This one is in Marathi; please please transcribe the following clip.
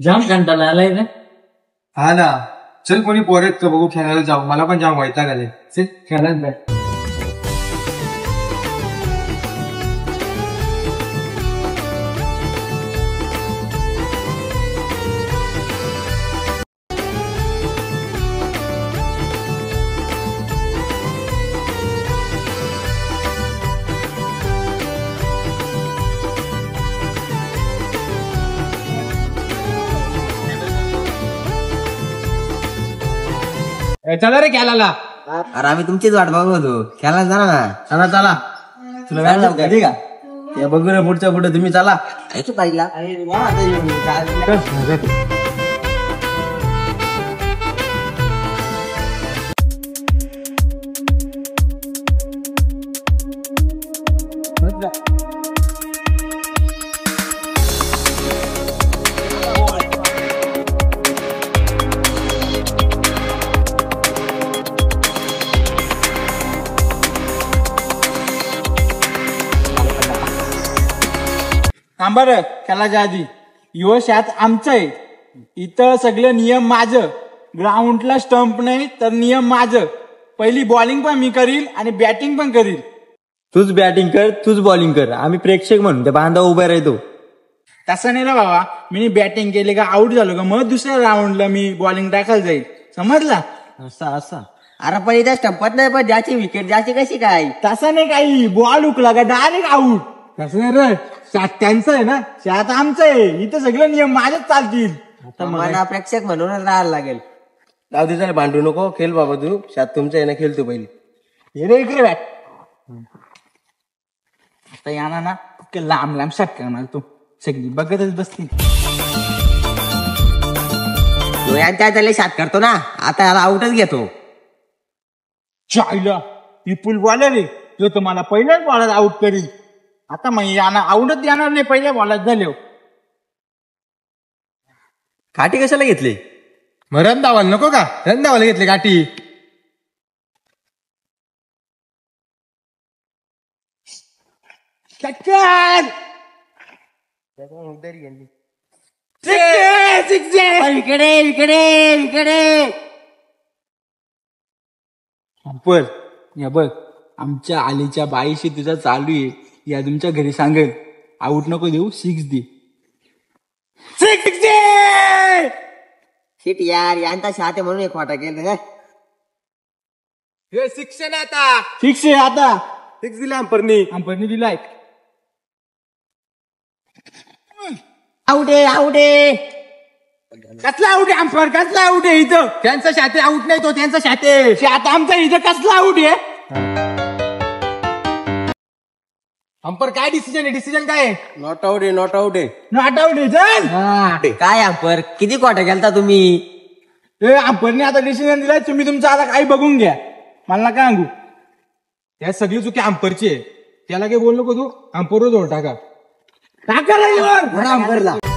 जाम कंटाळा आलाय ना. हा ना, चल कोणी पोरेत का बघू, खेळायला जाऊ. मला पण जाम वैताग आले. चल खेळायला जाय. चला रे खेळायला. अरे आम्ही तुमचीच वाट बघत होतो, खेळायला जाणार ना. चला चला. तुला वेळ लागतो ठीक आहे. या बघू ना पुढच्या पुढे तुम्ही चला. पाहिला थांबा रे, खेळाच्या आधी यो शात आमचं आहे. इथं सगळं नियम माझं. ग्राउंडला स्टंप नाही तर नियम माझं. पहिली बॉलिंग पण मी करील आणि बॅटिंग पण करील. तूच बॅटिंग कर, तूच बॉलिंग कर. आम्ही प्रेक्षक म्हणून त्या बांधा उभा राहतो. तसं नाही रे बाबा, मी बॅटिंग केली का आउट झालो का मग दुसऱ्या राऊंडला मी बॉलिंग टाकायला जाईल, समजला. असा अरे पण इथं स्टंपत नाही, पण ज्याची विकेट ज्याची कशी काय. तसं नाही काही, बॉल उकला का डायरेक्ट आउट. तसं नाही रे, शात त्यांचं आहे ना, शात आमचं आहे. इथं सगळे नियम माझेच चालतील. मला प्रेक्षक म्हणूनच राहायला लागेल. जाऊ दे, भांडू नको. खेळ बाबा तू. शात तुमच्या आहे ना, खेळ तू पहिली. हे रे इकडे बॅट. आता याना ना लांब लांब शॉट करणार तू. सगळी बघतच बसतील. त्याला शात करतो ना, आता याला आउटच घेतो. चायला विपुल बॉलर आहे, जो तुम्हाला पहिल्याच बॉलात आउट करील. आता मग याना आउटच देणार नाही पहिल्या बॉलात झाले. काठी कशाला घेतली. मग रन धावायला नको का? रन धावायला घेतली गाठी. अंपर या बघ, आमच्या आलीच्या बाईशी तुझा चालू आहे. या तुमच्या घरी सांगेल आउट नको देऊ, 6 दे. शिट यार, यांचा शात म्हणून एक खोटा केलं. हे शिक्षण आता. 6 आहे आता. 6 दिला अंपरनी दिलाय. आउट आहे. कसला आउट आहे अंपर, कसला आउट आहे इथं. त्यांचा शाते आउट नाही, तो त्यांचा शाते. शात आमचा इथं कसला आउट आहे. अंपर काय डिसिजन आहे? डिसिजन काय आहे? नॉट आउट आहे. नॉट आउट आहे. चल काय अंपर, किती खोटा केलता तुम्ही. अंपरने आता डिसिजन दिलाय. तुम्ही तुमचं आता काही बघून घ्या, मला काय सांगू. त्या सगळी चुकी अंपरची आहे. त्याला काही बोल नको तू. अंपरवर जोड टाका. टाका.